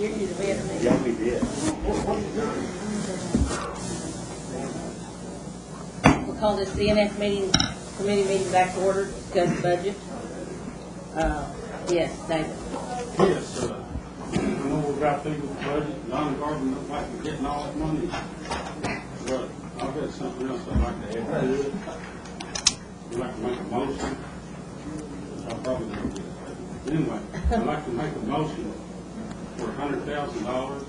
hear you the better. Yeah, we did. We'll call this CNF committee meeting back to order, discuss budget. Yes, David. Yes, I know we've got things with the budget. Don Garden looks like we're getting all that money. But I've got something else I'd like to add to it. I'd like to make a motion. I'll probably never get it. Anyway, I'd like to make a motion for $100,000.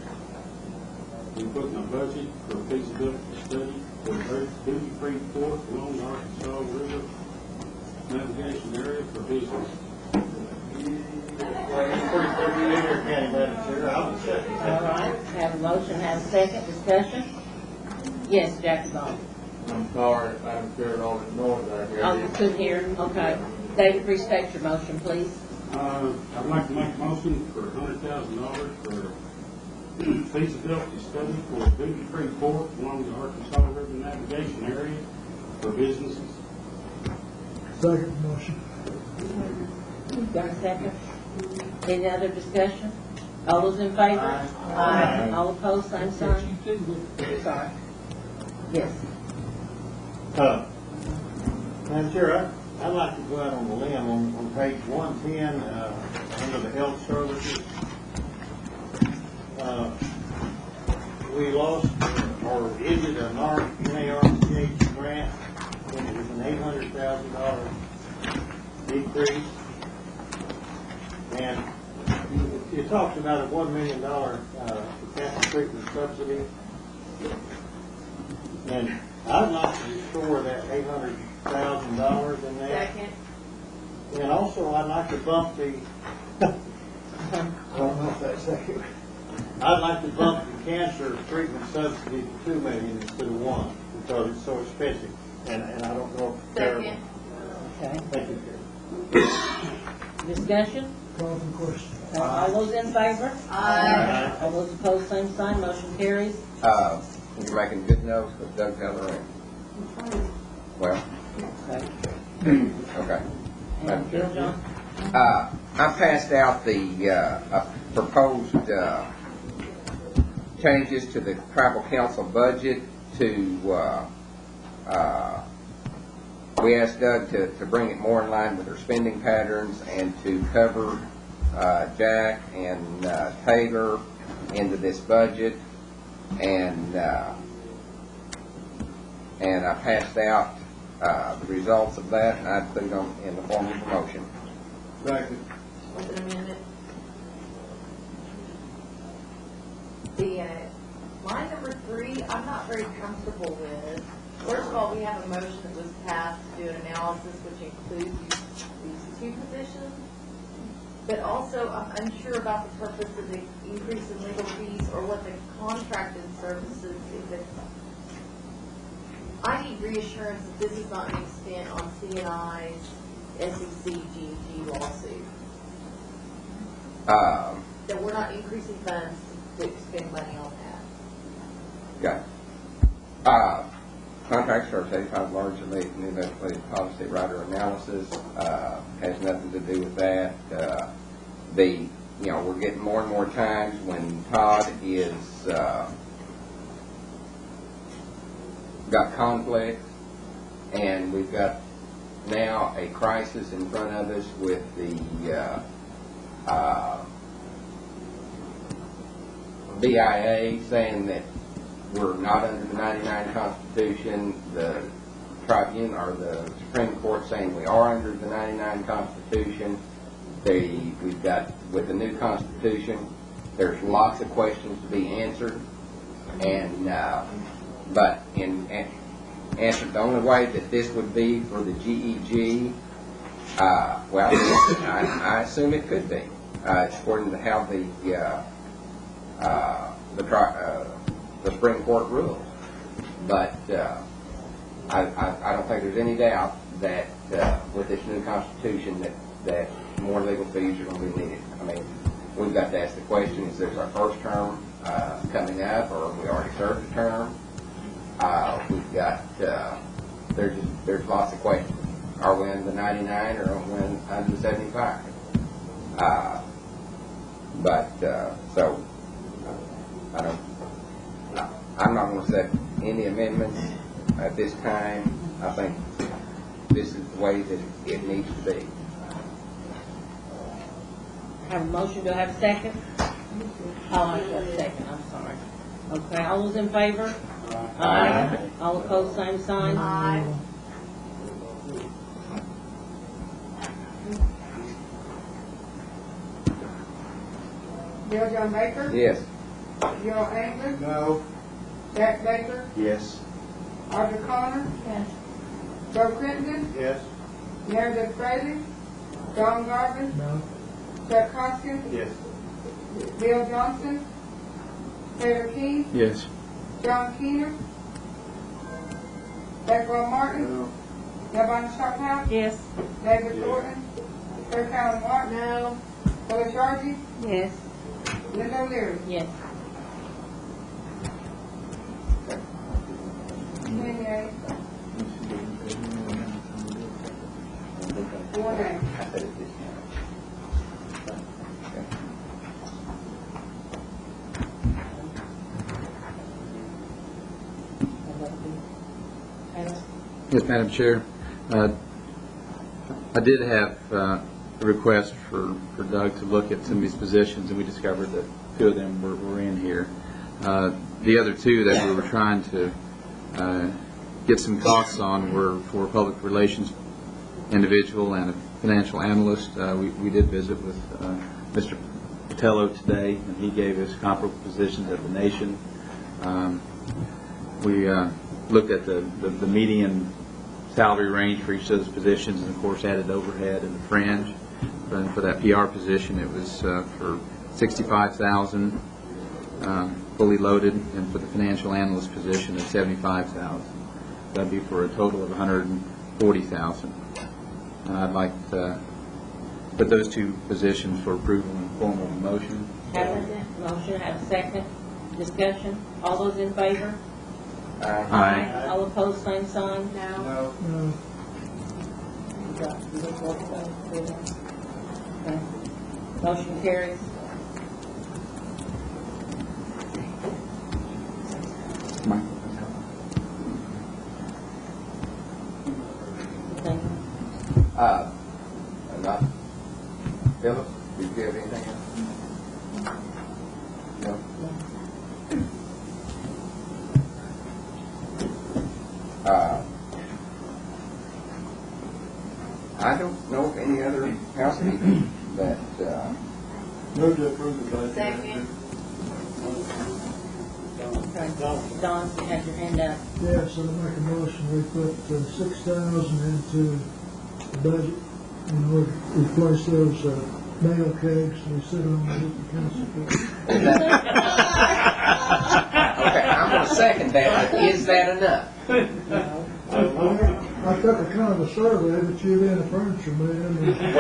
We put in a budget for a feasibility study for the Duty Free Port along the Arkansas River navigation area for business. Well, it's pretty clear, County Madam Chair. I would second All that. right, have a motion, have a second, discussion? Yes, Jackie Ball. I'm sorry, Madam Chair, all the noise out here. Oh, you couldn't hear, okay. David, restate your motion, please. I'd like to make a motion for $100,000 for feasibility study for a duty-free port along the Arkansas River navigation area for businesses. Second motion. Got a second? Any other discussion? All those in favor? Aye. All opposed, same sign? Sorry. Yes. Madam Chair, I'd like to go out on the limb on page 110, under the health services. We lost, or is it a NARCH grant? And it was an $800,000 decrease. And it talks about a $1 million cancer treatment subsidy. And I'd like to restore that $800,000 in there. Second. And also, I'd like to bump the, I don't know if that's second. I'd like to bump the cancer treatment subsidy to $2 million instead of $1 million because it's so expensive. And I don't know if it's terrible. Okay. Thank you, Chair. Discussion? Call for question. All those in favor? Aye. All those opposed, same sign, motion carries. You're making good notes with Doug Pellerin. Well, Okay. okay. And Bill John? I passed out the proposed changes to the tribal council budget to, we asked Doug to bring it more in line with their spending patterns and to cover Jack and Taylor into this budget. And I passed out the results of that, and I put it on in the form of a motion. Second. Wait a minute. The line number 3, I'm not very comfortable with. First of all, we have a motion that was passed to do an analysis which includes these 2 positions. But also, I'm unsure about the purpose of the increase in legal fees or what the contracted services is. I need reassurance that this is not being spent on CNI's SEC GG lawsuit. That we're not increasing funds to spend money on that. Okay. Contract service has largely new legislative policy writer analysis. Has nothing to do with that. We're getting more and more times when Todd is got conflict, and we've got now a crisis in front of us with the BIA saying that we're not under the 99 Constitution, the Tribunal or the Supreme Court saying we are under the 99 Constitution. We've got, with the new Constitution, there's lots of questions to be answered, and but in answer, the only way that this would be for the GEG, well, I assume it could be, according to how the Supreme Court rules. But I don't think there's any doubt that with this new Constitution that more legal fees are going to be needed. I mean, we've got to ask the question: is this our first term coming up, or have we already served a term? We've got there's lots of questions. Are we under the 99 or are we under the 75? So I'm not going to set any amendments at this time. I think this is the way that it needs to be. Have a motion, do I have a second? Oh, I got a second, I'm sorry. Okay, all those in favor? Aye. All opposed, same sign? Aye. Bill John Baker, Yes. Gerald Ainsley, No. Jack Baker, Yes. Audrey Connor, Yes. Joe Crittenden, Yes. Meredith Fraley, John Garvin, No. Chuck Hoskins, Yes. Bill Johnson, Taylor King, Yes. John Keener, Beckwell Martin, Devon Sharphouse, Yes. David Thornton, Sir Colin Martin, No. Phyllis Yardy, Yes. Linda O'Leary. Yes. 10 yeas, 4 nays. Yes, Madam Chair. I did have a request for Doug to look at some of these positions, and we discovered that 2 of them were in here. The other 2 that we were trying to get some costs on were for a public relations individual and a financial analyst. We did visit with Mr. Patello today, and he gave us comparable positions at the Nation. We looked at the median salary range for each of those positions, and of course added overhead and the fringe. And for that PR position, it was for $65,000 fully loaded, and for the financial analyst position, it's $75,000. That'd be for a total of $140,000. And I'd like to put those 2 positions for approval in formal motion. Have a motion, have a second. Discussion, all those in favor? Aye. All opposed, same sign? No. No. Okay. Motion carries. Thank you. Not. Philip, did you have anything else? No. I don't know of any other housekeeping that, Move to approve the budget. Second. Okay. Don, you have your hand up. Yes, I'll make a motion, we put 6,000 into the budget in order to replace those nail kegs we sit on at the council. okay, I'm going to second that, but is that enough? I took a kind of a survey, but you've been a furniture man.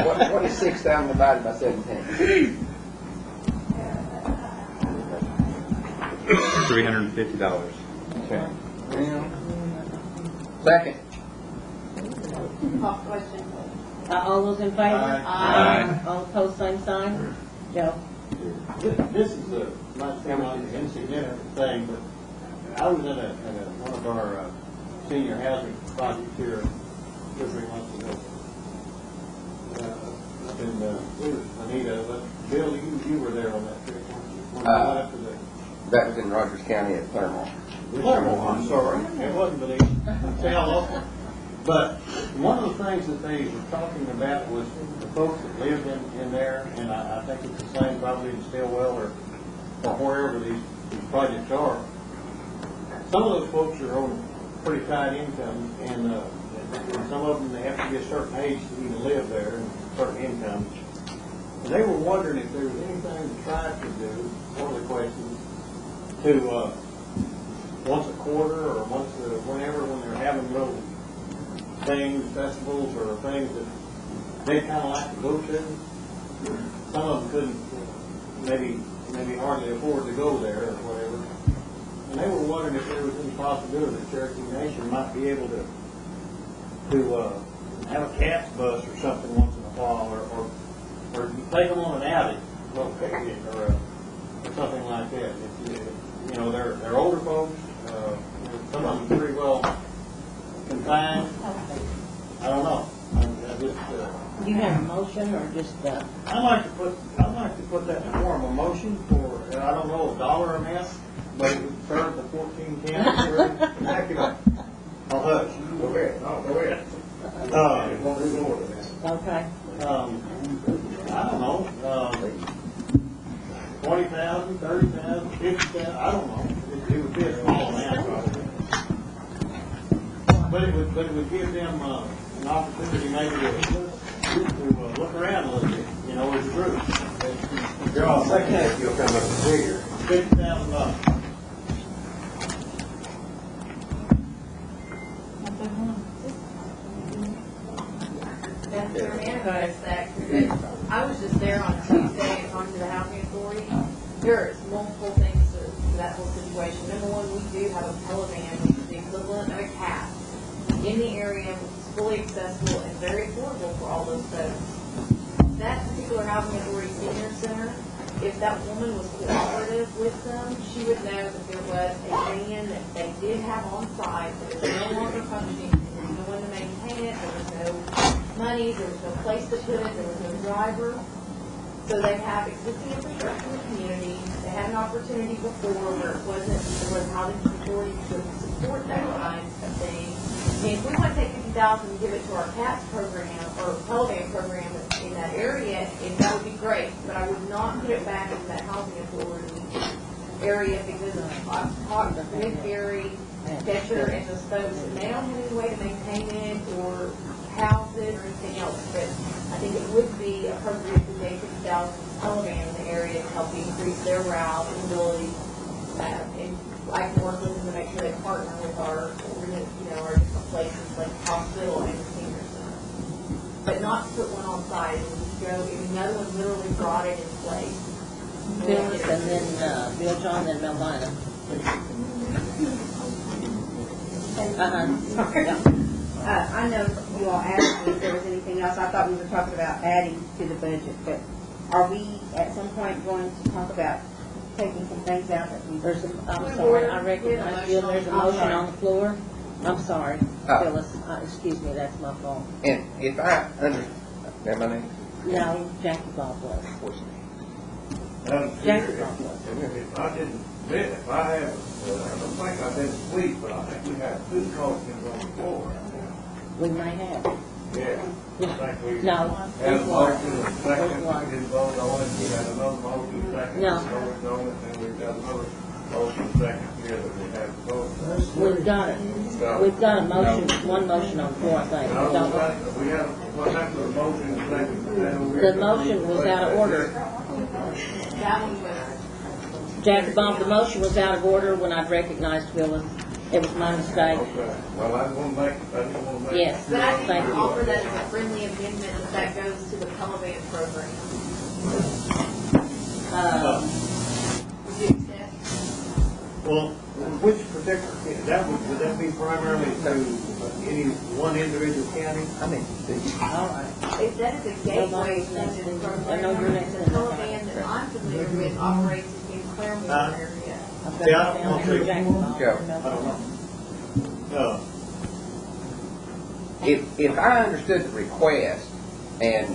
Well, what is 6,000 divided by 17? $350. Okay. Second. Call question. All those in favor? Aye. All opposed, same sign? Joe? This is might seem like an insignificant thing, but I was at one of our senior housing projects here 2 or 3 months ago. Up in, it was Anita, but Bill, you were there on that trip, weren't you? When we went up to the That was in Rogers County at Claremont. I'm sorry, it wasn't Belize. But one of the things that they were talking about was the folks that lived in there, and I think it's the same probably in Stillwell or wherever these projects are. Some of those folks are on pretty tight incomes, and some of them, they have to be a certain age to even live there and certain incomes. And they were wondering if there was anything the tribe could do, one of the questions, to once a quarter or once whenever, when they're having little things, festivals, or things that they kind of like to go to. Some of them couldn't maybe hardly afford to go there or whatever. And they were wondering if there was any possibility that Cherokee Nation might be able to have a cat's bus or something once in a while, or take them on an outing, or or something like that. You know, they're older folks, some of them pretty well confined. I don't know. I just, Do you have a motion or just, I'd like to put that in the form of a motion for, I don't know, a dollar amount, but it would serve the 14 counties. Exactly right. I'll hush. Go ahead, no, go ahead. It won't do more than that. okay. I don't know, 20,000, 30,000, 50,000, I don't know. It would be a small amount probably. But it would give them, an opportunity maybe to look around a little bit, you know, as a group. If you're all second, that, you'll come up with a figure. $50,000. That's their manifest act. I was just there on Tuesday and talked to the housing authority. There's multiple things to that whole situation. Number one, we do have a Pelican, which is the equivalent of a cat, in the area, which is fully accessible and very affordable for all those folks. That particular housing authority senior center, if that woman was cooperative with them, she would know that there was a van that they did have on site that is no longer functioning. There was no one to maintain it. There was no money. There was no place to put it. There was no driver. So they have existing infrastructure in the community. They had an opportunity before where there was housing authority to support that kind of thing. And if we want to take $50,000 and give it to our CATS program or Pelican program in that area, that would be great. But I would not put it back into that housing authority area because I've talked with Gary, Fetcher, and those folks, and they don't have any way to maintain it or house it or anything else. But I think it would be appropriate to take $50,000 Pelican in the area to help increase their route and ability. And I can work with them to make sure they partner with our different places like the hospital and the senior center. But not to put one on site and just go, another one literally brought it in place. Phyllis and then, Bill John, then Melvina. I know you all asked me if there was anything else. I thought we were talking about adding to the budget, but are we at some point going to talk about taking some things out that we... I'm sorry, I recognize you, there's a motion on the floor. I'm sorry, Phyllis, excuse me, that's my fault. And if I am my name? No, Jackie Bob was. Jackie, if I didn't, if I have, I don't think I've been asleep, but I think we have two motions on the floor right now. We may have. Yeah. I think we No. had a motion, a second, we didn't vote on it, we had another motion, second, No. we voted on it, and we've got another motion, second here that we have to vote. That's three. We've got it. We've got a motion, one motion on the floor, I think. No, Don't we? we have, what happened to the motion, second? The motion was out of order. That one was, Jackie Bob, the motion was out of order when I recognized Phyllis. It was my mistake. Okay, well, I didn't want to make. Yes, but I thank can you. offer that as a friendly amendment that goes to the Pelican program. Would you accept? Well, which particular, would that be primarily to any one individual county? All right. If that is a gateway to this program, the Pelican that I'm familiar with operates in Claremore area. I've got Yeah, it down okay. here, Jackie Bob. Go. I don't know. If I understood the request and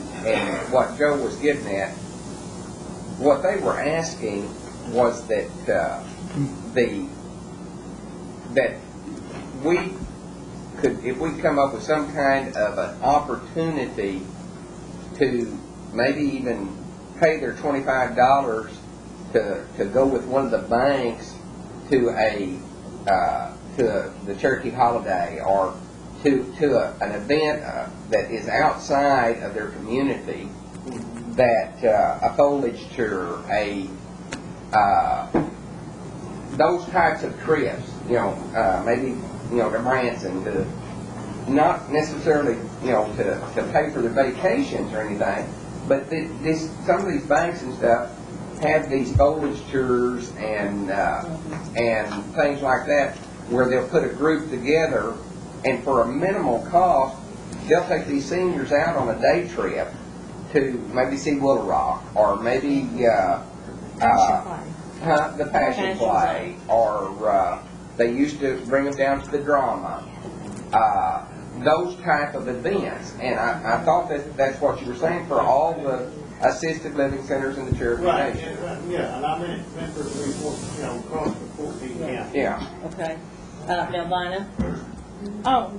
what Joe was getting at, what they were asking was that that we could, if we come up with some kind of an opportunity to maybe even pay their $25 to go with one of the banks to the Cherokee holiday or to an event that is outside of their community, that a foliage tour, those types of trips, maybe to Branson, to not necessarily to pay for their vacations or anything, but some of these banks and stuff have these foliage tours and things like that, where they'll put a group together, and for a minimal cost, they'll take these seniors out on a day trip to maybe see Little Rock, or maybe The passion play, or they used to bring them down to the drama. Those type of events, and I thought that's what you were saying for all the assisted living centers in the Cherokee Right, Nation. yeah, and I meant for the across the 14 counties. Yeah. Okay. Melvina? Oh,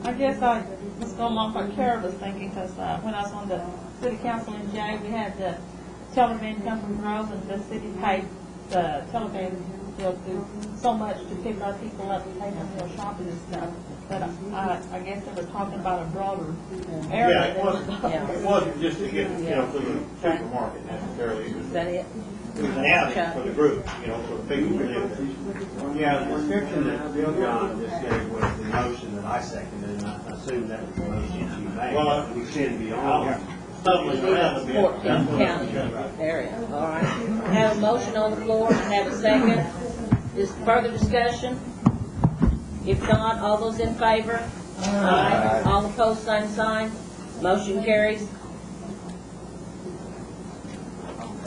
I guess I was going off what Kara was thinking, because when I was on the city council in Jay, we had the television come from Grove, and the city paid the television bill to so much to pick our people up and take them to shopping and stuff. But I guess they were talking about a broader area. Yeah, it wasn't just to get, to the supermarket necessarily. Is that it? It was an outing for the group, for the people who live there. Yeah, the description that Bill John just gave was the motion that I seconded, and I assume that was the motion you made. Well, we should be on. Stumbling around a bit. 14 county area, all right. I have a motion on the floor, I have a second. Is further discussion? If not, all those in favor? Aye. All opposed, same sign. Motion carries.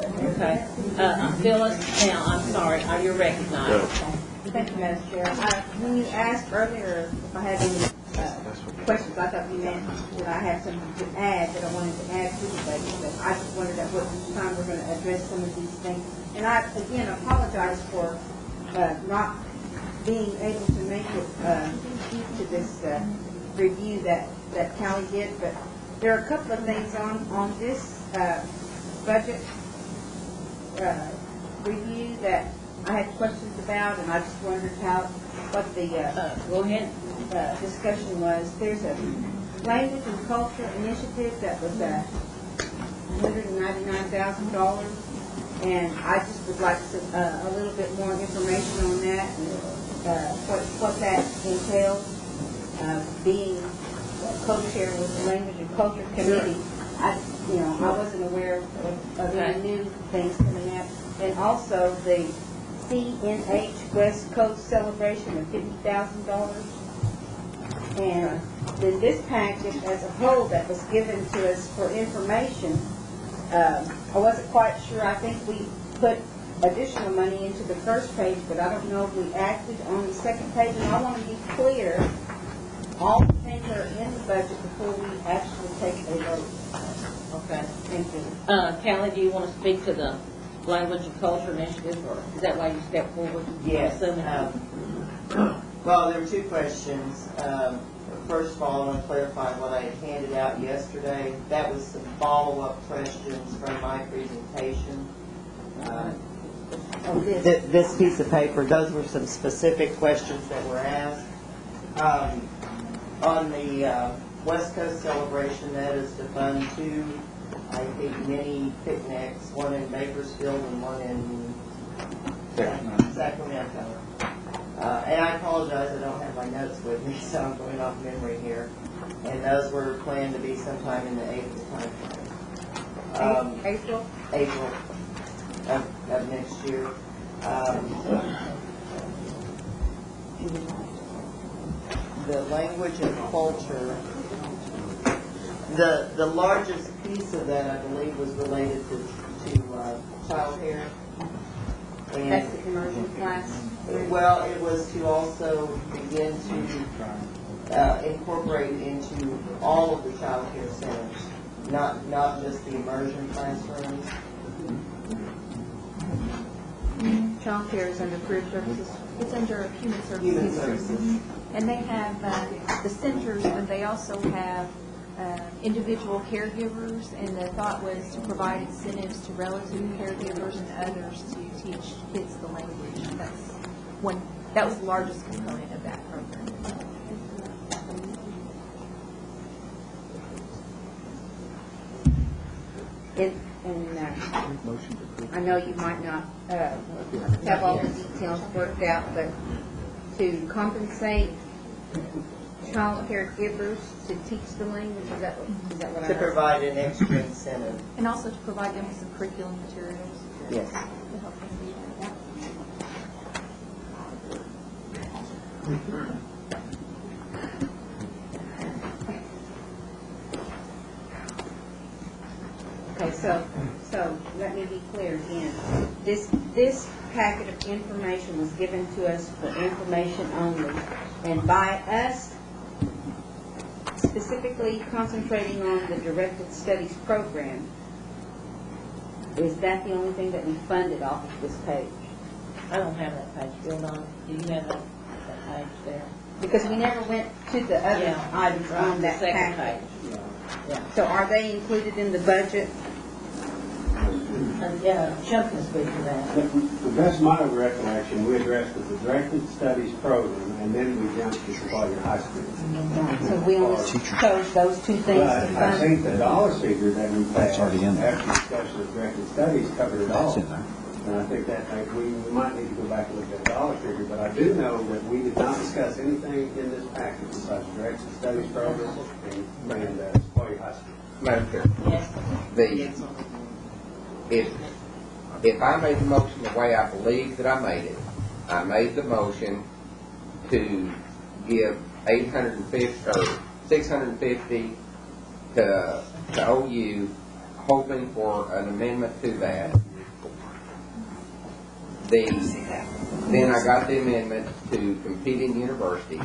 Okay. Phyllis, now, I'm sorry, you're recognized. Thank you, Madam Chair. When you asked earlier if I had any questions, I thought you meant that I had something to add, that I wanted to add to the budget, but I just wondered at what time we're going to address some of these things. And I, again, apologize for not being able to make it to this review that Callie did, but there are a couple of things on this budget review that I had questions about, and I just wondered what the Go ahead. discussion was. There's a language and culture initiative that was $199,000, and I just would like a little bit more information on that and what that entails. Being co-chair with the Language and Culture Committee, I wasn't aware of any new things coming out. And also the CNH West Coast celebration of $50,000. And then this package as a whole that was given to us for information, I wasn't quite sure. I think we put additional money into the first page, but I don't know if we acted on the second page. And I want to be clear, all the things that are in the budget before we actually take a vote. Okay. Thank you. Callie, do you want to speak to the Language and Culture Initiative, or is that why you stepped forward? Yes. Assuming. Well, there were two questions. First of all, I want to clarify what I had handed out yesterday. That was some follow-up questions from my presentation. This piece of paper, those were some specific questions that were asked. On the West Coast celebration, that is to fund two, I think, mini picnics, one in Bakersfield and one in Sacramento. And I apologize, I don't have my notes with me, so I'm going off memory here. And those were planned to be sometime in the April timeframe. April of next year. The language and culture, the largest piece of that, I believe, was related to child care. And That's the immersion class. well, it was to also begin to incorporate into all of the child care centers, not just the immersion classrooms. Child care is under career services. It's under human services. Human services. And they have the centers, but they also have individual caregivers, and the thought was to provide incentives to relative caregivers and others to teach kids the language. That was the largest component of that program. I know you might not have all the details worked out, but to compensate child caregivers to teach the language, is that what I To heard? provide an extra incentive. And also to provide them with some curriculum materials Yes. to help them do that. Okay, so let me be clear again. This packet of information was given to us for information only. And by us specifically concentrating on the directed studies program, is that the only thing that we funded off of this page? I don't have that page filled on. Do you have that page there? Because we never went to the other Yeah, items right, on the that second packet. page. Yeah. So are they included in the budget? Yeah, Chuck can speak to that. The best of my recollection, we addressed the directed studies program, and then we jumped to Sequoia High School. So we only chose those two things But to I fund? think the dollar figure that we passed already in there. after discussion of directed studies covered it all. That's in there. And I think that we might need to go back and look at the dollar figure, but I do know that we did not discuss anything in this package besides directed studies program and Sequoia High School. Madam Chair, Yes. if I made the motion the way I believe that I made it, I made the motion to give 850 or 650 to OU, hoping for an amendment to that. Then I got the amendment to competing universities.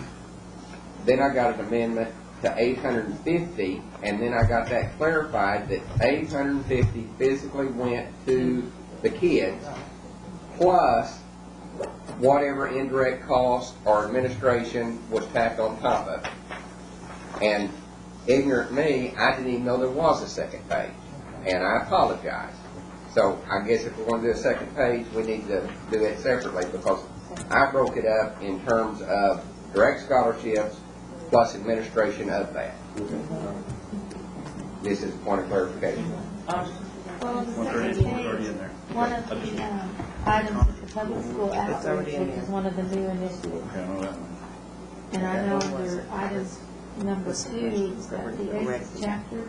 Then I got an amendment to 850, and then I got that clarified that 850 physically went to the kids, plus whatever indirect cost or administration was tacked on top of it. And ignorant me, I didn't even know there was a second page, and I apologize. So I guess if we're going to do a second page, we need to do it separately, because I broke it up in terms of direct scholarships plus administration of that. This is a point of clarification. Well, on the second page, one of the items is the public school outreach, which is one of the new initiatives. And I know under items number 2, that the ACES chapter,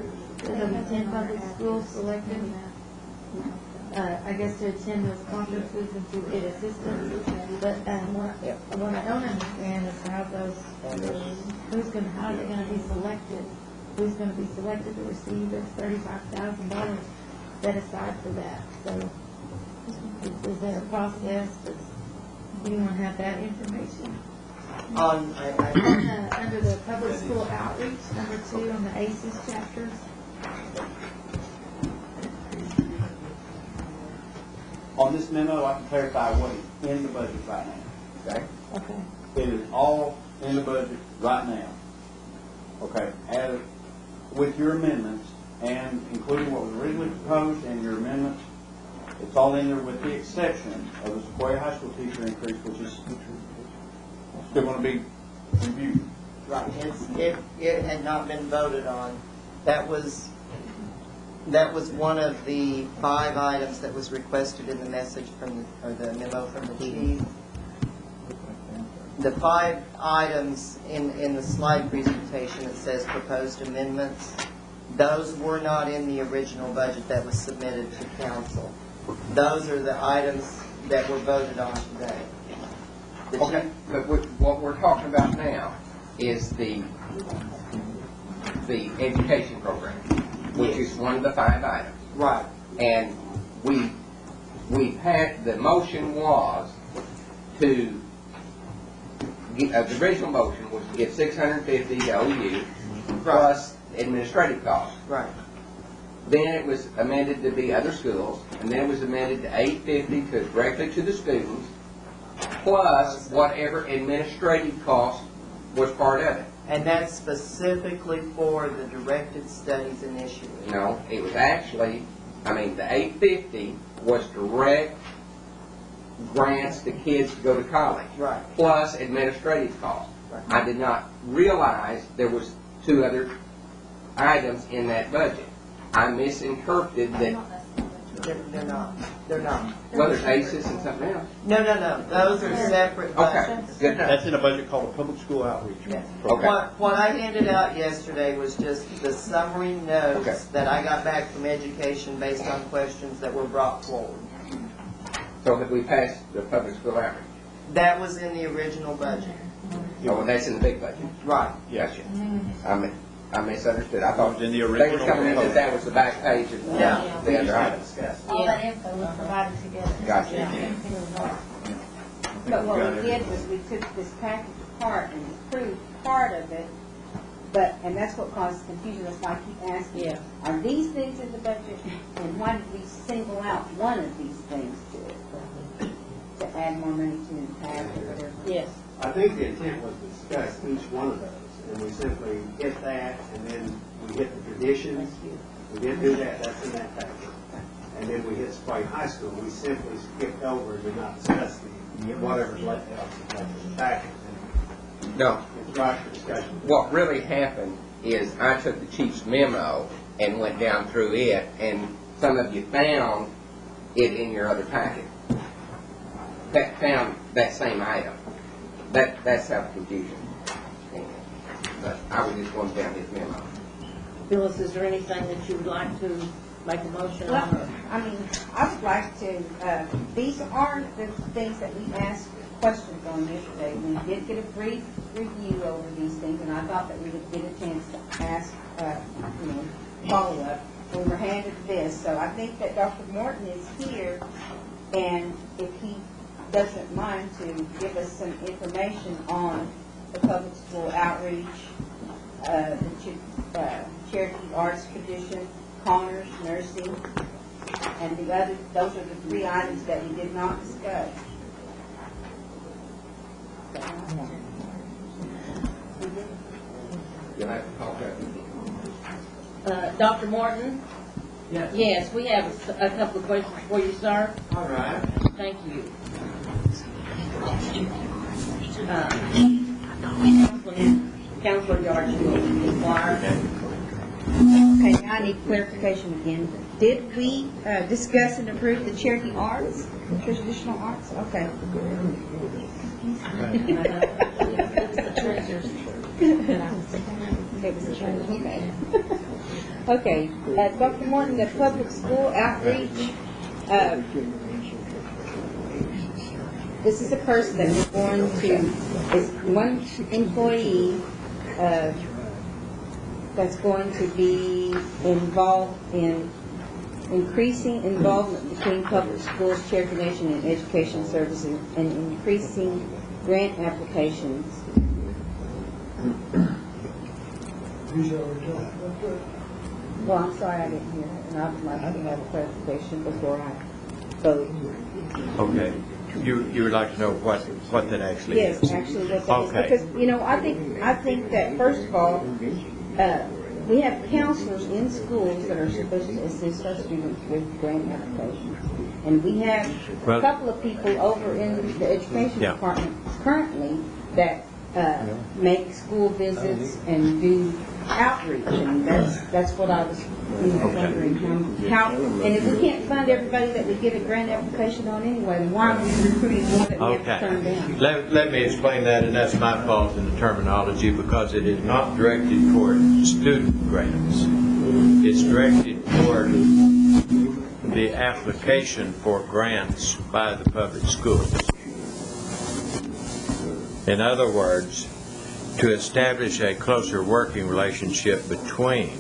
there'll be 10 public schools selected, I guess to attend those conferences and to get assistance. But what I don't understand is how those, how are they gonna be selected? Who's gonna be selected to receive those $35,000 set aside for that? So is there a process? Does anyone have that information? Under the public school outreach, number 2 on the ACES chapters. On this memo, I can clarify what is in the budget right now, okay? Okay. It is all in the budget right now, okay? With your amendments, and including what was originally proposed and your amendments, it's all in there with the exception of the Sequoia High School teacher increase, which is still going to be reviewed. Right, it had not been voted on. That was one of the 5 items that was requested in the message or the memo from the chief. The 5 items in the slide presentation that says proposed amendments, those were not in the original budget that was submitted to council. Those are the items that were voted on today. Okay, but what we're talking about now is the education program, which is one of the 5 items. Right. And we had, the motion was to, the original motion was to give 650 to OU plus administrative costs. Right. Then it was amended to be other schools, and then it was amended to 850 to directly to the students, plus whatever administrative cost was part of it. And that's specifically for the directed studies initiative. No, it was actually, the 850 was direct grants to kids to go to college. Right. Plus administrative costs. Right. I did not realize there was 2 other items in that budget. I misinterpreted that. They're not. They're not. Well, there's ACES and something else. No. Those are separate Okay, budgets. good enough. That's in a budget called a public school outreach. Yes. Okay. What I handed out yesterday was just the summary notes Okay. that I got back from education based on questions that were brought forward. So that we passed the public school outreach. That was in the original budget. Oh, well, that's in the big budget. Right. Gotcha. I misunderstood. I thought It was in the they were original telling me that proposal. that was the back page of Yeah. the other item. All that info was provided together. Gotcha. But what we did was we took this package apart and approved part of it, and that's what caused confusion. That's why I keep asking, Yeah. are these things in the budget? And why did we single out one of these things to add more money to in the pack or whatever? Yes. I think the intent was to discuss each one of those, and we simply hit that, and then we hit the traditions. We didn't do that, that's in that package. And then we hit Sequoia High School, we simply skipped over and did not discuss whatever's left out in the package. No. It's right for discussion. What really happened is I took the chief's memo and went down through it, and some of you found it in your other packet. That found that same item. That's how the confusion came in. But I was just going down his memo. Phyllis, is there anything that you would like to make a motion on? Well, I mean, I would like to, these aren't the things that we asked questions on yesterday. We did get a brief review over these things, and I thought that we would get a chance to ask, follow-up. We were handed this, so I think that Dr. Morton is here, and if he doesn't mind to give us some information on the public school outreach, the Cherokee Arts Tradition, Connors, nursing, and the other, those are the three items that we did not discuss. You'll have to call that. Dr. Morton? Yes. Yes, we have a couple of questions for you, sir. All right. Thank you. Counselor Yard will inquire. Okay, now I need clarification again. Did we discuss and approve the Cherokee arts, traditional arts? Okay. Okay, Dr. Morton, the public school outreach, this is a person that we're going to, is one employee that's going to be involved in increasing involvement between public schools, Cherokee Nation, and education services, and increasing grant applications. He's already talked about that. Well, I'm sorry I didn't hear it, and I would like to have clarification before I vote. Okay. You would like to know what that actually is? Yes, actually, what that is. Okay. Because, I think that, first of all, we have counselors in schools that are supposed to assist our students with grant applications. And we have a couple of people over in the education department currently that make school visits and do outreach, and that's what I was wondering how. And if we can't fund everybody that we get a grant application on anyway, then why are we recruiting more that we have to turn down? Let me explain that, and that's my fault in the terminology, because it is not directed toward student grants. It's directed toward the application for grants by the public schools. In other words, to establish a closer working relationship between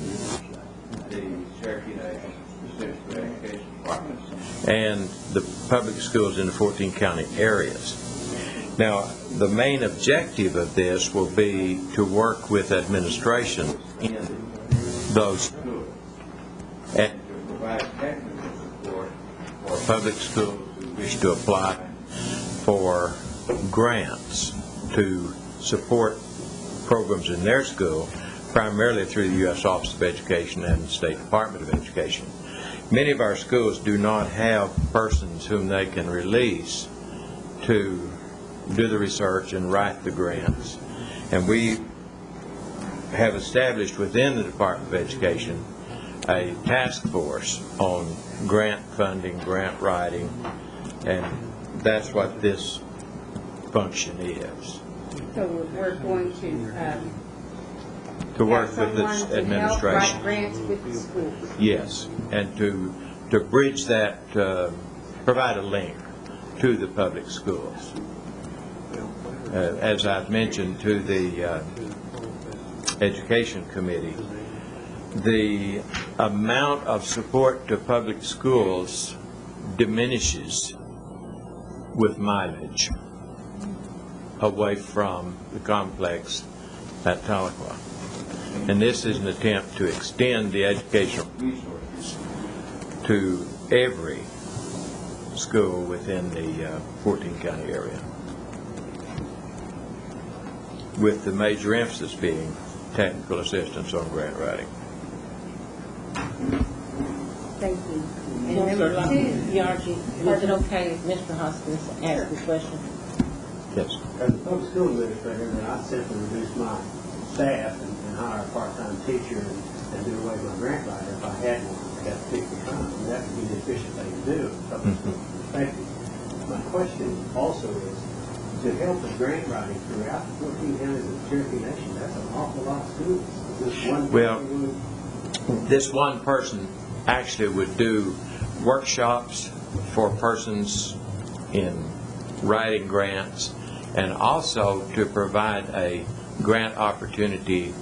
the Cherokee Nation Specific Education Department and the public schools in the 14 county areas. Now, the main objective of this will be to work with administration in those schools and to provide technical support for public schools who wish to apply for grants to support programs in their school, primarily through the U.S. Office of Education and the State Department of Education. Many of our schools do not have persons whom they can release to do the research and write the grants. And we have established within the Department of Education a task force on grant funding, grant writing, and that's what this function is. So we're going to work with its to administration. help write grants with the schools. Yes, and to bridge that, provide a link to the public schools. As I've mentioned to the Education Committee, the amount of support to public schools diminishes with mileage away from the complex at Tahlequah. And this is an attempt to extend the educational resources to every school within the 14-county area, with the major emphasis being technical assistance on grant writing. Thank you. And Councilor number two, Yargi, is it okay if Mr. Hoskins asks the question? Yes. As a public school administrator, then I simply reduce my staff and hire a part-time teacher and do away with my grant writer if I had one at that particular time. And that would be the efficient thing to do from a public school perspective. My question also is, to help with grant writing throughout the 14 counties of the Cherokee Nation, that's an awful lot of schools. Well, this one person actually would do workshops for persons in writing grants, and also to provide a grant opportunity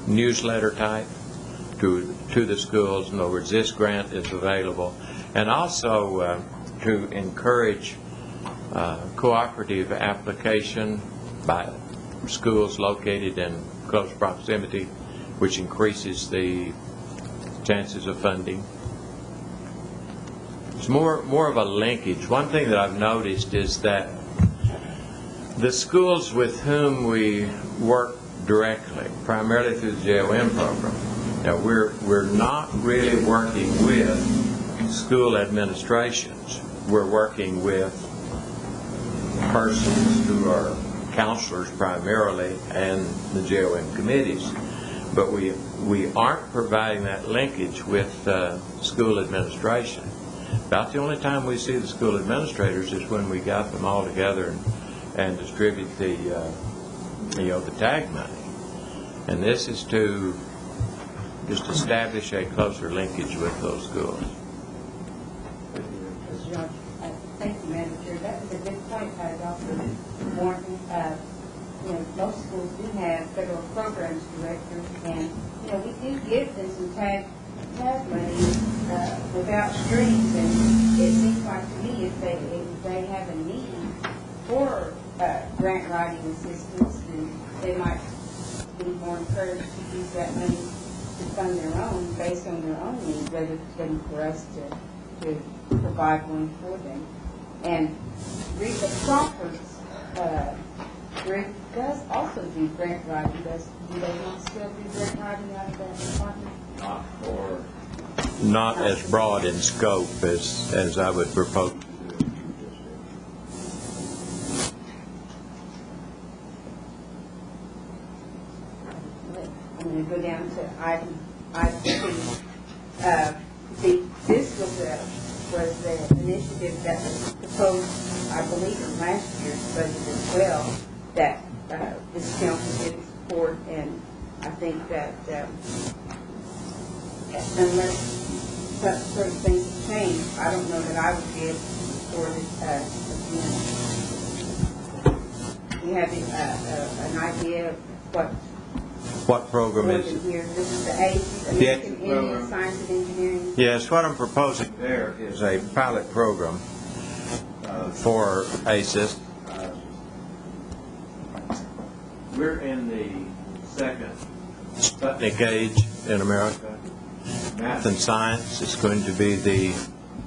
newsletter type to the schools. In other words, this grant is available, and also to encourage cooperative application by schools located in close proximity, which increases the chances of funding. It's more of a linkage. One thing that I've noticed is that the schools with whom we work directly, primarily through the JOM program, now we're not really working with school administrations. We're working with persons who are counselors primarily and the JOM committees. But we aren't providing that linkage with school administration. About the only time we see the school administrators is when we got them all together and distribute the the tag money. And this is to just establish a closer linkage with those schools. thank you, Madam Chair. That was a good point, Dr. Morton. Most schools do have federal programs directors, and we do give them some tag money without strings. And it seems like to me if they have a need for grant writing assistance, then they might be more encouraged to use that money to fund their own based on their own needs, rather than for us to provide one for them. And Rita Crawford's group does also do grant writing. Do they not still do grant writing out of that department? Not as broad in scope as I would propose. I'm going to go down to item C. This was the initiative that was proposed, I believe, in last year's budget as well, that this council did support, and I think that unless certain things have changed, I don't know that I would be able to support it again. Do you have an idea of what program is it? Here. This is the ACES, American Indian Science and Engineering. Yes, what I'm proposing there is a pilot program for ACES. We're in the second Sputnik age in America. Math and science is going to be the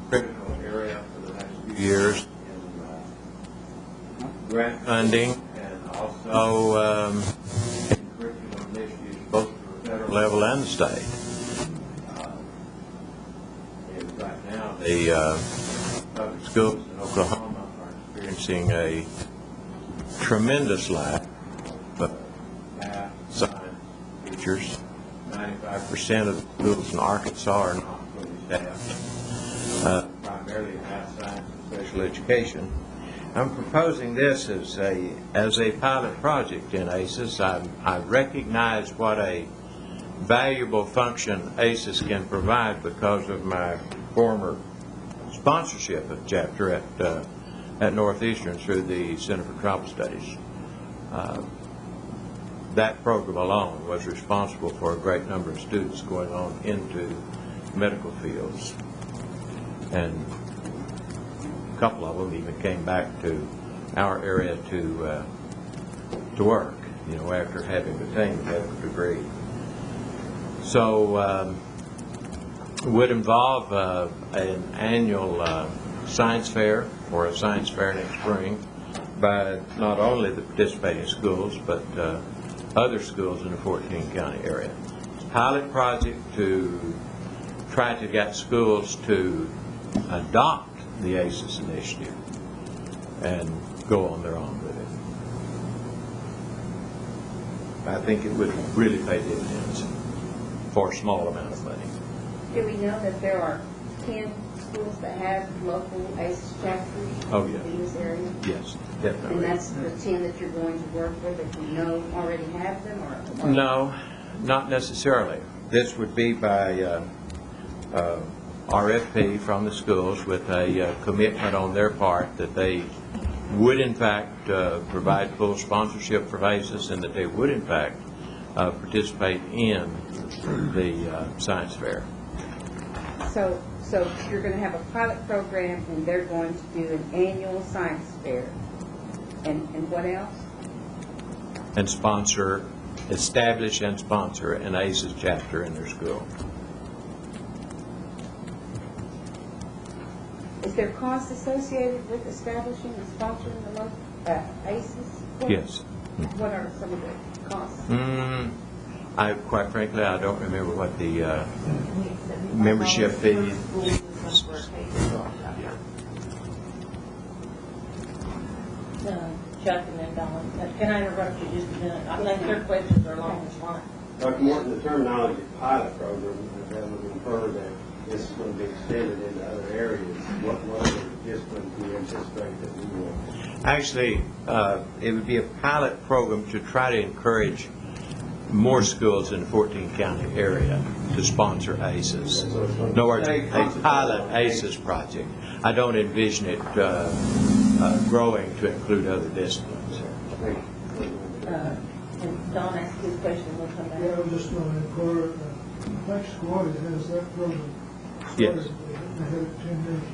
critical area for the next few years in grant funding, and also in curriculum issues both at the federal level and the state. Right now, the public schools in Oklahoma are experiencing a tremendous lack of math, science teachers. 95% of the schools in Arkansas are not fully staffed, primarily in math, science, and special education. I'm proposing this as a pilot project in ACES. I recognize what a valuable function ACES can provide because of my former sponsorship of chapter at Northeastern through the Center for Travel Studies. that program alone was responsible for a great number of students going on into medical fields. And a couple of them even came back to our area to work, after having obtained a medical degree. So it would involve an annual science fair, or a science fair next spring, by not only the participating schools, but other schools in the 14-county area. It's a pilot project to try to get schools to adopt the ACES initiative and go on their own with it. I think it would really pay dividends for a small amount of money. Do we know that there are 10 schools that have local ACES chapters in this area? Yes, definitely. And that's the 10 that you're going to work with that you know already have them? Or? No, not necessarily. This would be by RFP from the schools with a commitment on their part that they would in fact provide full sponsorship for ACES, and that they would in fact participate in the science fair. So you're going to have a pilot program, and they're going to do an annual science fair. And what else? And establish and sponsor an ACES chapter in their school. Is there cost associated with establishing and sponsoring the local ACES? Yes. What are some of the costs? Quite frankly, I don't remember what the membership fee. Chuck and then Don. Can I interrupt you just a minute? I think their questions are along this line. Dr. Morton, the terminology pilot program, that would infer that this is going to be extended into other areas. What other disciplines do you anticipate that we will? Actually, it would be a pilot program to try to encourage more schools in the 14-county area to sponsor ACES. In other words, a pilot ACES project. I don't envision it growing to include other disciplines. And Don asked his question, we'll come back. Yeah, I was just going to inquire, I think Sequoia has that program started. Yes. They had it 10 years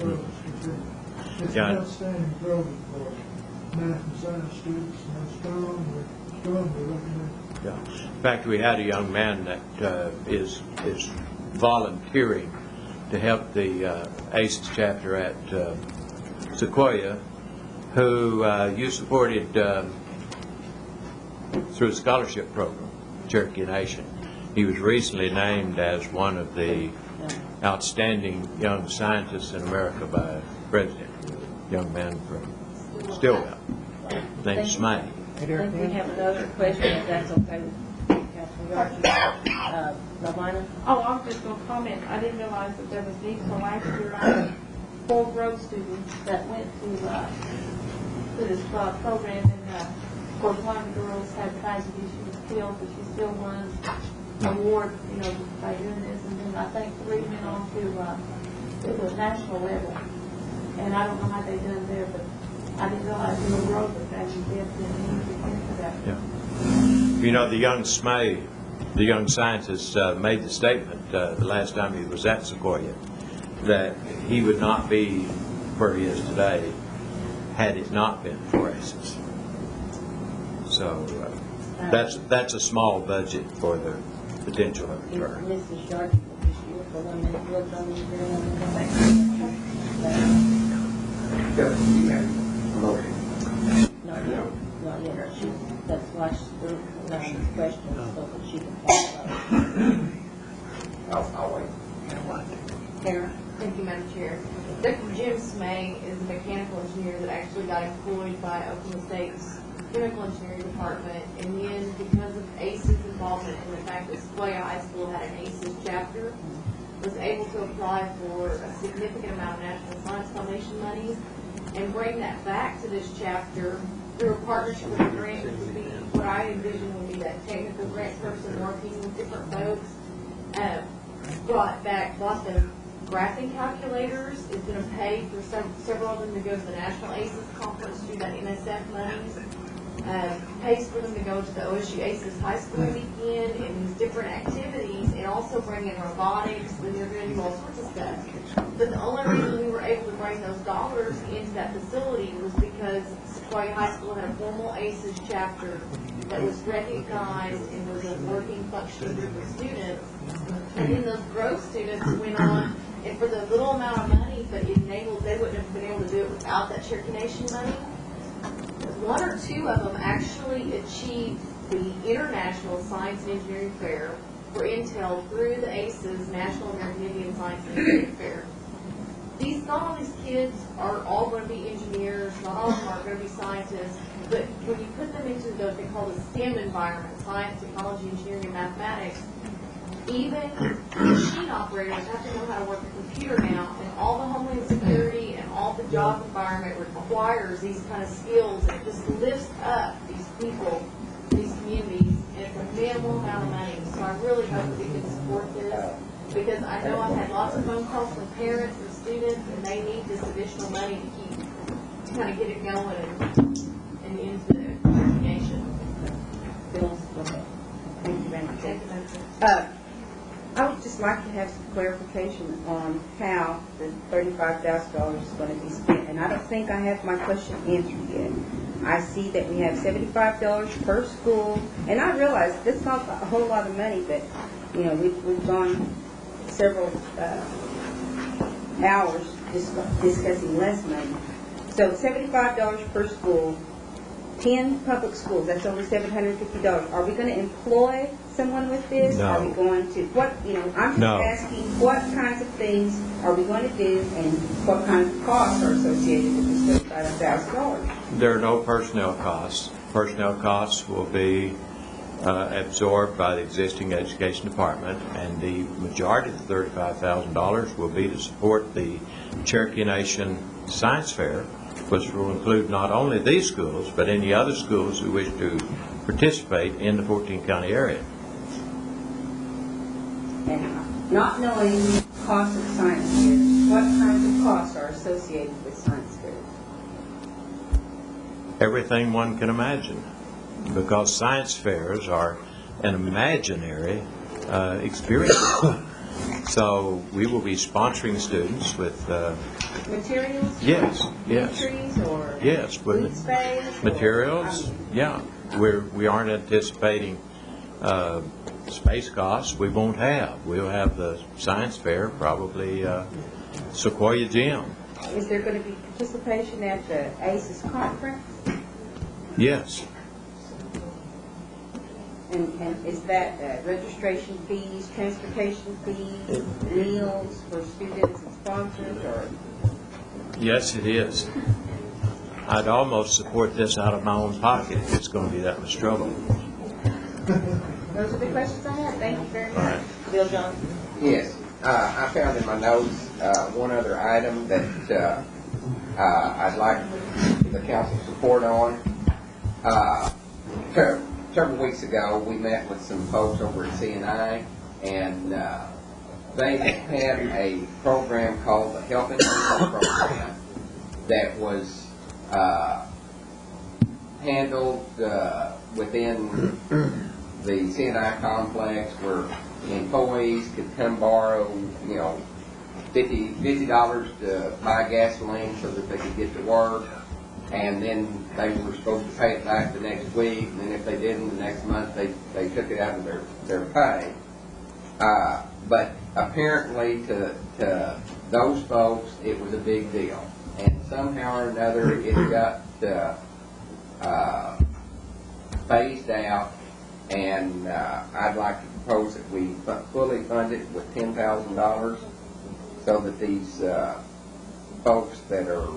ago. It's Yeah. an outstanding program for math and science students, and it's strongly recommended. Yeah. In fact, we had a young man that is volunteering to help the ACES chapter at Sequoia, who you supported through a scholarship program, Cherokee Nation. He was recently named as one of the outstanding young scientists in America by the president, a young man from Stillwell, named Smythe. I think we have another question, if that's okay with Councilman Yarborough. Lavina? Oh, I was just going to comment, I didn't realize that there was these. So last year, I had 4 growth students that went to this program, and of course, one of the girls had tragedy, she was killed, but she still won an award, by doing this, and then I think 3 went on to a national level, and I don't know how they done there, but I didn't realize the little girls were actually dead for that. Yeah. The young Smythe, the young scientist, made the statement the last time he was at Sequoia that he would not be where he is today had it not been for ACES. So that's a small budget for the potential of the return. Mrs. Sharkey will be here for 1 minute. We'll come in here and we'll come back. No, not yet. That's why she's allowing the questions so that she can follow. I'll wait. Karen? Thank you, Madam Chair. Dr. Jim Smay is a mechanical engineer that actually got employed by Oklahoma State's Chemical Engineering Department, and then because of ACES involvement and the fact that Sequoia High School had an ACES chapter, was able to apply for a significant amount of National Science Foundation money and bring that back to this chapter through a partnership with a grant, which would be what I envision would be that technical grant person working with different folks. Brought them graphing calculators, is going to pay for several of them to go to the National ACES conference through that NSF money. pays for them to go to the OSU ACES High School weekend and these different activities, and also bring in robotics, and they're going to do all sorts of stuff. But the only reason we were able to bring those dollars into that facility was because Sequoia High School had a formal ACES chapter that was recognized and was a working, functioning group of students. And then those growth students went on, and for the little amount of money that it enabled, they wouldn't have been able to do it without that Cherokee Nation money. One or two of them actually achieved the International Science and Engineering Fair for Intel through the ACES, National American Indian Science and Engineering Fair. Not all these kids are all going to be engineers, not all of them are going to be scientists, but when you put them into what they call the STEM environment, science, technology, engineering, and mathematics, even machine operators have to know how to work a computer now, and all the homeland security and all the job environment requires these kind of skills, and it just lifts up these people, these communities, and it's a minimal amount of money. So I really hope that we can support this, because I know I've had lots of phone calls from parents and students, and they need this additional money to kind of get it going and into the nation. Bill, thank you very much. I would just like to have some clarification on how the $35,000 is going to be spent, and I don't think I have my question answered yet. I see that we have $75 per school, and I realize that's not a whole lot of money, but you know we've gone several hours discussing less money. So $75 per school, 10 public schools, that's only $750. Are we going to employ someone with this? No. Are we going to, I'm just asking what kinds of things are we going to do and what kinds of costs are associated with this $35,000? There are no personnel costs. Personnel costs will be absorbed by the existing education department, and the majority of the $35,000 will be to support the Cherokee Nation Science Fair, which will include not only these schools, but any other schools who wish to participate in the 14-county area. And not knowing the cost of science fairs, what kinds of costs are associated with science fairs? Everything one can imagine, because science fairs are an imaginary experience. So we will be sponsoring students with materials? Yes. Trees or yes, food space? Materials. We aren't anticipating space costs. We won't have. We'll have the science fair, probably Sequoia Gym. Is there going to be participation at the ACES conference? Yes. And is that registration fees, transportation fees, meals for students and sponsors, or? Yes, it is. I'd almost support this out of my own pocket if it's going to be that much trouble. Those are the questions I have. Thank you very much. Bill John? Yes. I found in my notes one other item that I'd like the council support on. Several weeks ago, we met with some folks over at CNI, and they had a program called the Health and Health Program that was handled within the CNI complex, where employees could come borrow, $50 to buy gasoline so that they could get to work, and then they were supposed to pay it back the next week, and then if they didn't, the next month they took it out of their pay. But apparently to those folks, it was a big deal, and somehow or another it got phased out, and I'd like to propose that we fully fund it with $10,000 so that these folks that are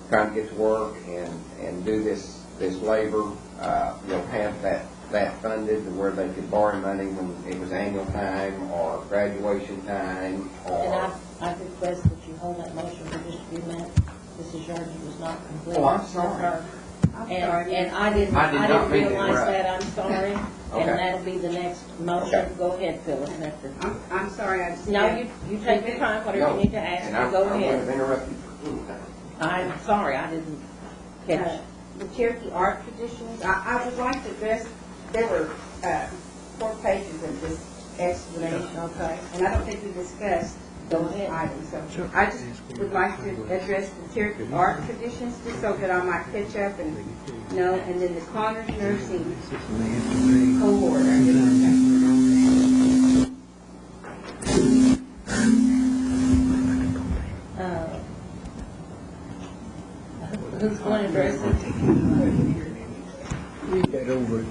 trying to get to work and do this labor, have that funded to where they could borrow money when it was annual time or graduation time. And I request that you hold that motion for just a few minutes. Mrs. Yarden was not complete. Oh, I'm sorry. And I didn't realize that. I'm sorry. Okay. And that'll be the next motion. Okay. Go ahead, Phyllis. I'm sorry. No, you take your time, whatever you need to ask. And Go I wouldn't have ahead. interrupted you. I'm sorry, I didn't catch. the Cherokee art traditions, I would like to address, there were 4 pages of this explanation, okay? And I don't think we discussed those items, so I just would like to address the Cherokee art traditions, just so that I might catch up and know, and then the Connors nursing cohort. Who's going to address it? Read that over.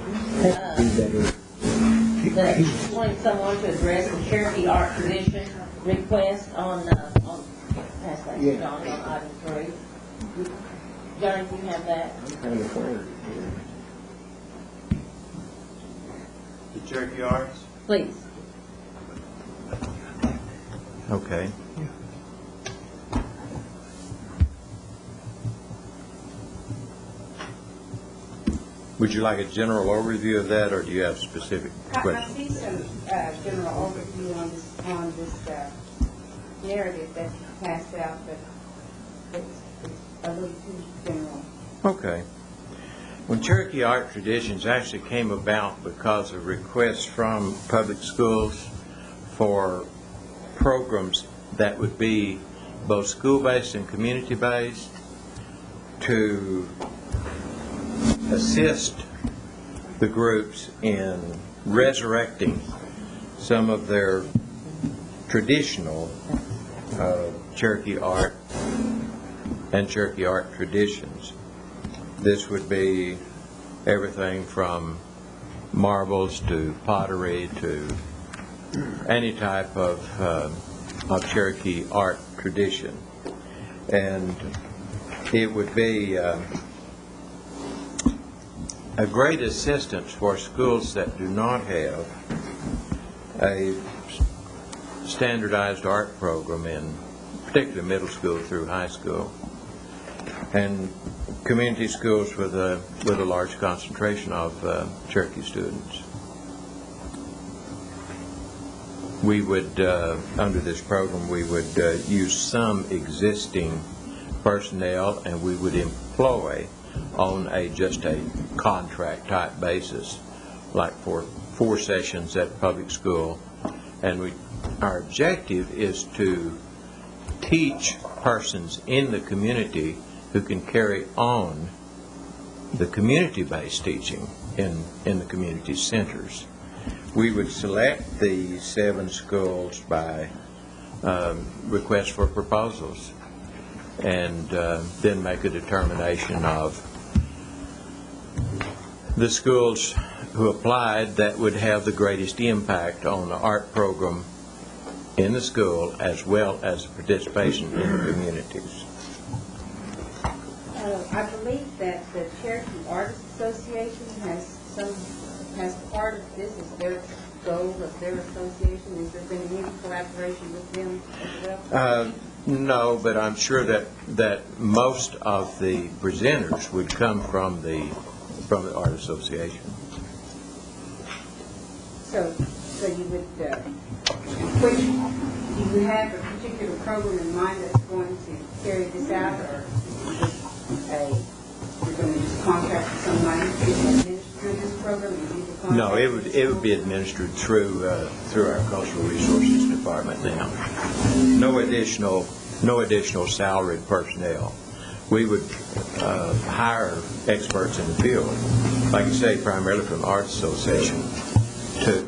Wanting someone to address the Cherokee art tradition request on pass that to John on item 3. Johnny, do you have that? The Cherokee Arts? Please. Okay. Would you like a general overview of that, or do you have specific I questions? see some general overview on this narrative that you passed out, but it's a little too general. Okay. When Cherokee Art Traditions actually came about because of requests from public schools for programs that would be both school-based and community-based to assist the groups in resurrecting some of their traditional Cherokee art and Cherokee art traditions. This would be everything from marbles to pottery to any type of Cherokee art tradition. And it would be a great assistance for schools that do not have a standardized art program in particularly middle school through high school, and community schools with a large concentration of Cherokee students. We would, under this program, we would use some existing personnel, and we would employ on just a contract type basis, like for 4 sessions at public school. And our objective is to teach persons in the community who can carry on the community-based teaching in the community centers. We would select the 7 schools by request for proposals, and then make a determination of the schools who applied that would have the greatest impact on the art program in the school, as well as participation in the communities. I believe that the Cherokee Artists Association has part of this as their goal of their association. Has there been any collaboration with them as well? No, but I'm sure that most of the presenters would come from the Art Association. So you would, do you have a particular program in mind that's going to carry this out, or you're going to just contract with somebody to administer this program? And do the contract? No, it would be administered through our Cultural Resources Department now. No additional salaried personnel. We would hire experts in the field, like you say, primarily from the Arts Association, to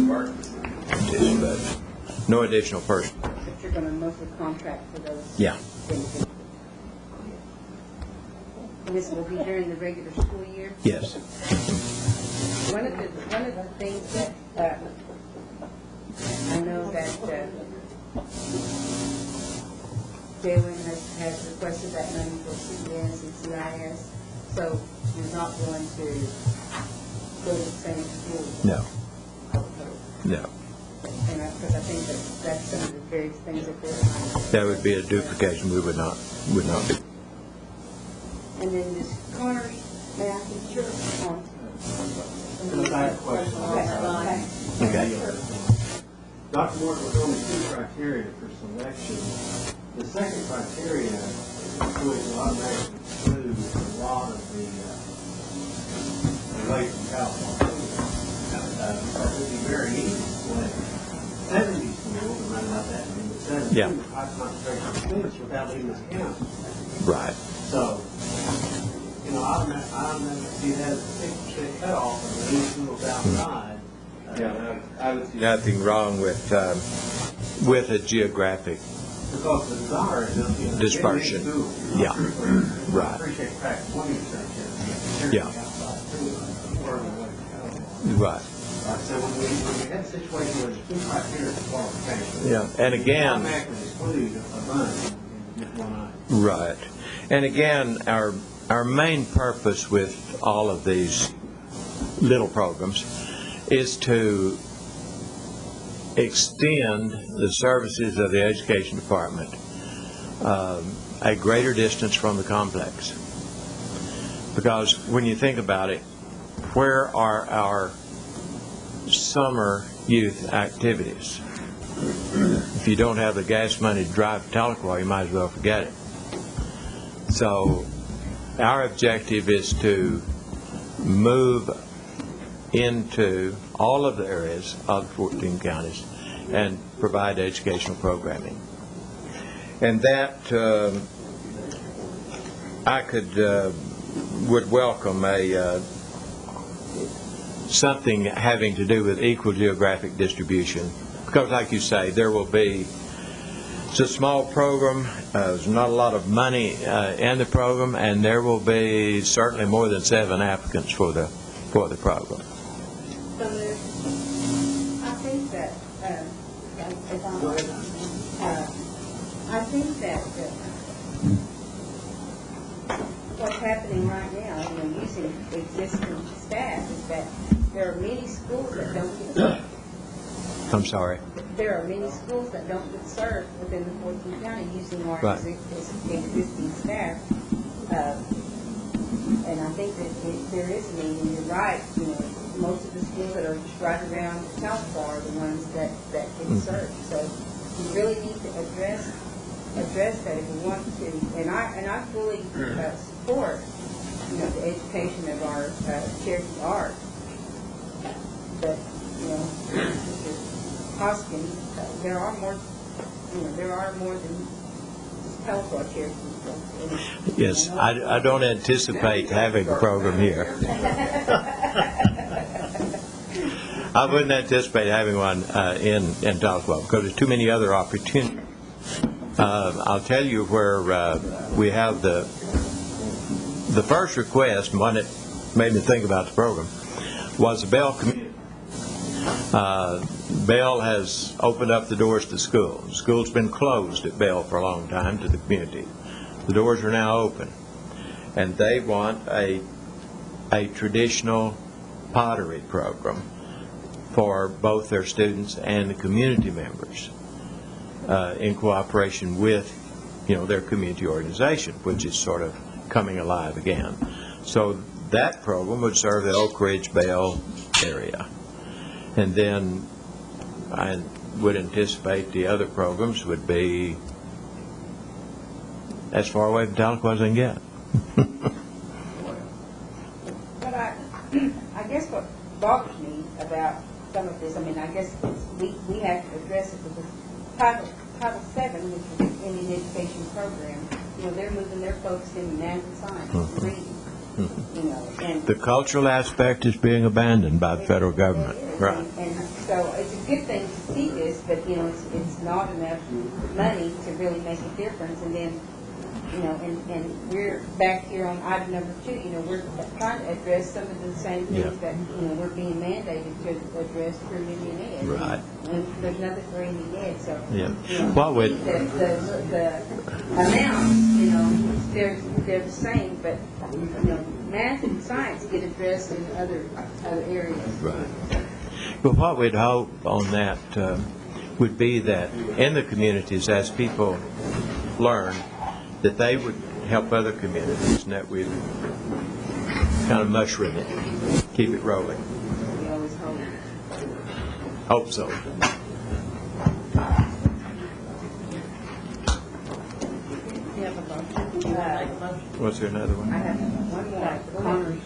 work with this, but no additional person. But you're going to mostly contract for those? Yeah. Things. And this will be during the regular school year? Yes. One of the things that I know that Jalen has requested that money for CES and CIS, so you're not going to go to the same school? No. No. Because I think that's some of the various things that they're trying. That would be a duplication. We would not be. And then this Connors, may I get your on? I have a question. Okay. Dr. Morton was only 2 criteria for selection. The second criteria would automatically include a lot of the away from California. It would be very easy when 70 schools, and not that many, but 70 Yeah. high concentration of students without leaving this county. Right. So, you know, I remember if you had a 6% cutoff of the new schools outside. I would see Nothing wrong with a geographic Because the desire is, you know, dispersion. getting into schools. Yeah. I Right. appreciate the fact 20% Yeah. outside too, further away from California. Right. So when we have a situation where there's two criteria for qualification. Yeah. And again, Automatically exclude a bunch and get one item. right. And again, our main purpose with all of these little programs is to extend the services of the Education Department a greater distance from the complex. Because when you think about it, where are our summer youth activities? If you don't have the gas money to drive to Tahlequah, you might as well forget it. So our objective is to move into all of the areas of the 14 counties and provide educational programming. And that I would welcome something having to do with equal geographic distribution, because like you say, there will be, it's a small program, there's not a lot of money in the program, and there will be certainly more than 7 applicants for the program. So I think that, I think that what's happening right now, you know, using existing staff, is that there are many schools that don't get served. I'm sorry. There are many schools that don't get served within the 14 county using our Right. existing staff. And I think that there is a need, and you're right, you know, most of the schools that are just right around Tahlequah are the ones that get served. So we really need to address that if we want to. And I fully support, you know, the education of our Cherokee art. But, you know, Mr. Hoskins, there are more than just Tahlequah Cherokee. Yes, I don't anticipate having a program here. I wouldn't anticipate having one in Tahlequah because there's too many other opportunities. I'll tell you where we have the first request, and one that made me think about the program, was the Bell community. Bell has opened up the doors to the school. The school's been closed at Bell for a long time to the community. The doors are now open, and they want a traditional pottery program for both their students and the community members in cooperation with, you know, their community organization, which is sort of coming alive again. So that program would serve the Oak Ridge Bell area. And then I would anticipate the other programs would be as far away from Tahlequah as they can get. But I guess what bothers me about some of this, I mean, I guess we have to address it because Title VII, which is the Indian Education Program, you know, they're moving their focus into math and science and reading. You know, and The cultural aspect is being abandoned by the federal government. Right. And so it's a good thing to see this, but, you know, it's not enough money to really make a difference. And then, you know, and we're back here on item number 2, you know, we're trying to address some of the same things that, you know, we're being mandated to address through Indian Ed. Right. And there's nothing for Indian Ed, so. Yeah. You know, What would- the amounts, you know, they're the same, but, you know, math and science get addressed in other areas. Right. But what we'd hope on that would be that in the communities, as people learn, that they would help other communities, and that we'd kind of mushroom it, keep it rolling. We always hope. Hope so. You have a motion? Was there another one? I have one more, Connors.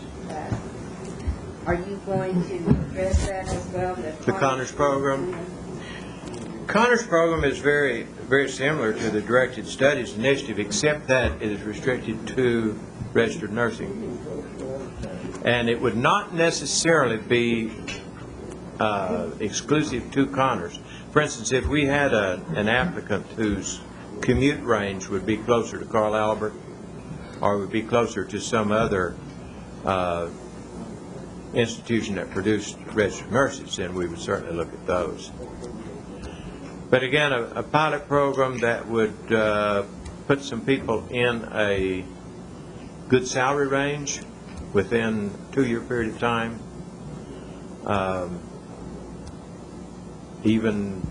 Are you going to address that as well? The Connors program? Connors program is very, very similar to the Directed Studies Initiative, except that it is restricted to registered nursing. And it would not necessarily be exclusive to Connors. For instance, if we had an applicant whose commute range would be closer to Carl Albert or would be closer to some other institution that produced registered nurses, then we would certainly look at those. But again, a pilot program that would put some people in a good salary range within a 2-year period of time, even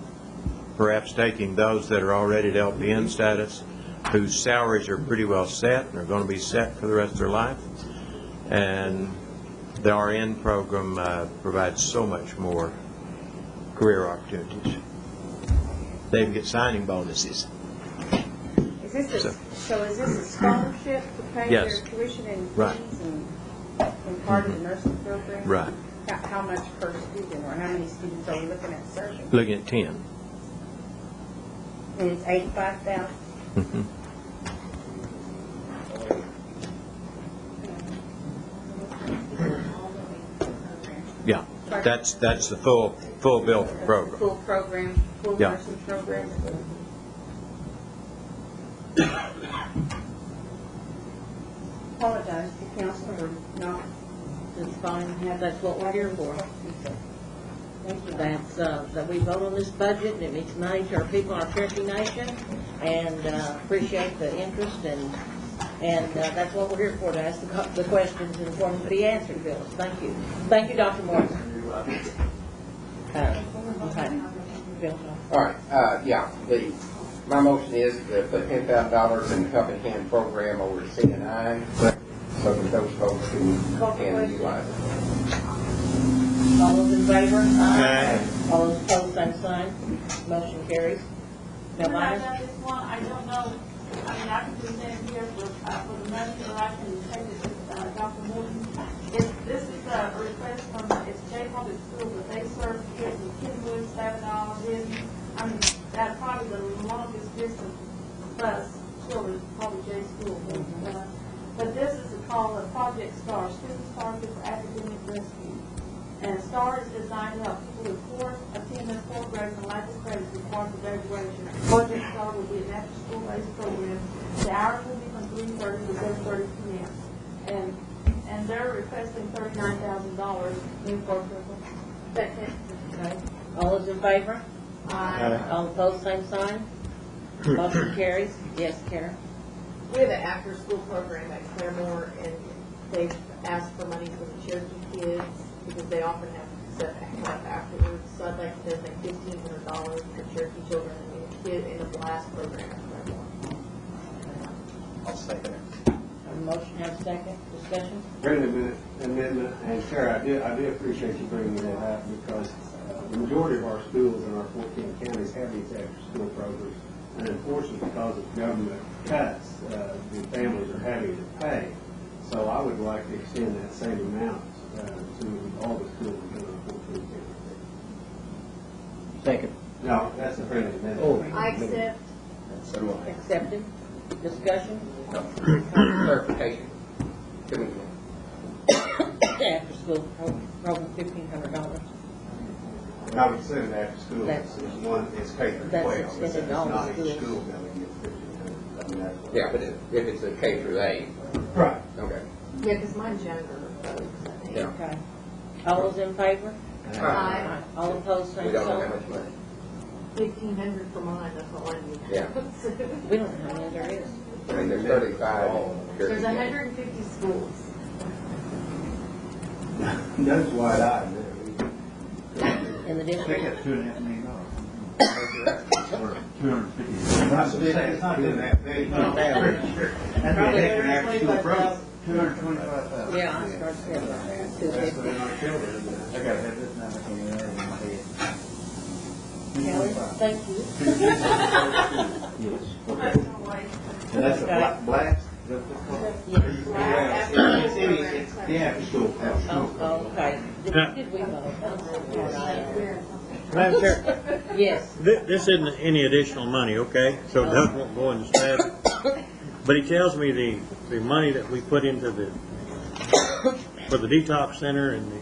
perhaps taking those that are already at LPN status, whose salaries are pretty well set and are going to be set for the rest of their life. And the RN program provides so much more career opportunities. They even get signing bonuses. Is this a scholarship to pay Yes. their tuition and Right. fees and part of the nursing program? Right. How much per student, or how many students are we looking at serving? Looking at 10. And it's 85,000? Mhm. Yeah, that's the full bill program. Full program, full Yeah. nursing program? Apologize to council for not. It's fine, that's what we're here for. That's, that we vote on this budget, and it means money to our people in our Cherokee Nation, and appreciate the interest, and that's what we're here for, to ask the questions and for them to be answered, Phyllis. Thank you. Thank you, Dr. Morris. Okay. Phil. All right, yeah, my motion is to put $10,000 in the Helping Hand program over at C&I, so that those folks can utilize it. All those in favor? Aye. All those opposed, same sign. Motion carries. Now, When I minus, got this one, I don't know, I mean, I can present here for the money, or I can take it to Dr. Morton. This is a request from, it's J Public School, but they serve kids in Kenwood, Savannah, Disney. I mean, that's probably the longest distance bus, children, probably J School. But this is called a Project STAR, Student Scholarship for Academic Rescue. And STAR is designed to help people with attend fourth grade and lack of credits required for graduation. Project STAR will be an after-school-based program. The hours will be from 3:30 to 7:30 p.m. And they're requesting $39,000 in program. okay. All those in favor? Aye. All opposed, same sign. Motion carries. Yes, Karen. We have an after-school program at Claremore, and they've asked for money for the Cherokee kids, because they often have set up afterwards. So I'd like to donate $1,500 for Cherokee children in the blast program at Claremore. I'll second it. Have a motion, have a second. Discussion? Friendly amendment, and Sarah, I do appreciate you bringing that up, because the majority of our schools in our 14 counties have these after-school programs, and unfortunately, because of government cuts, the families are having to pay. So I would like to extend that same amount to all the schools in our 14 counties. Second. No, that's a friendly amendment. I accept. Accepted. Discussion? Clarification. After school program, $1,500. I would say that after school is one, it's K through 12. That's It's extended to all not the each schools. school building gets 1,500. I mean, that's what- Yeah, but if it's a K through 8, Right. okay. Yeah, because mine's younger folks, I think. Yeah. Okay. All those in favor? Aye. All opposed, We same don't know how sign. much money. 1,500 for mine, that's all I need. Yeah. We don't know how many there is. I mean, there's 35 in Cherokee. There's 150 schools. That's wide eyed. In the district? $2.5 million. Or 250. It's not doing that big. That'd be an after school program. 225,000. Yeah, I started saying that. That's for our children. I gotta have this now, I can't even add Kelly, thank you. Yes. Okay. And that's a blast? Did we vote? Madam Chair, Yes. this isn't any additional money, okay? So Doug won't go into staff. But he tells me the money that we put into for the detox center and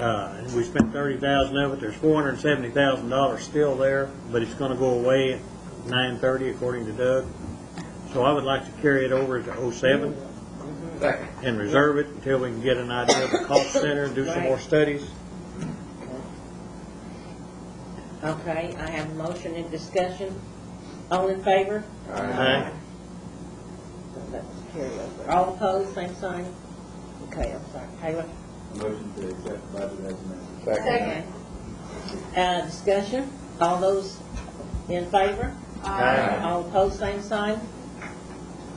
and we spent $30,000 of it. There's $470,000 still there, but it's gonna go away at 9/30 according to Doug. So I would like to carry it over to 07 and reserve it until we can get an idea of the cost center and do some more studies. Okay, I have a motion and discussion. All in favor? Aye. That was carry over. All opposed, same sign? Okay, I'm sorry. Taylor? Motion to accept the budget as amended. Second. Discussion? All those in favor? Aye. All opposed, same sign?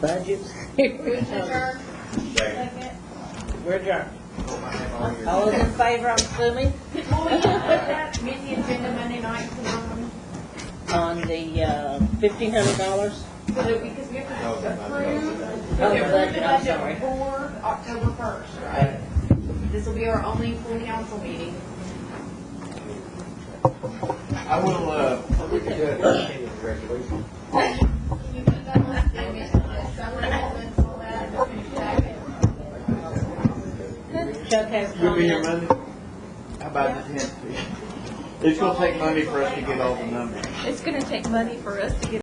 Budget's Adjourn. We're adjourned. All those in favor, I'm assuming? Will we put that in the agenda Monday night tomorrow? On the $1,500? Because we have to approve Oh, the budget, I'm sorry. for October 1st, right? This will be our only full council meeting. I will, Chuck has you'll be here comments. Monday? How about the 10th? It's gonna take money for us to get all the numbers. It's gonna take money for us to get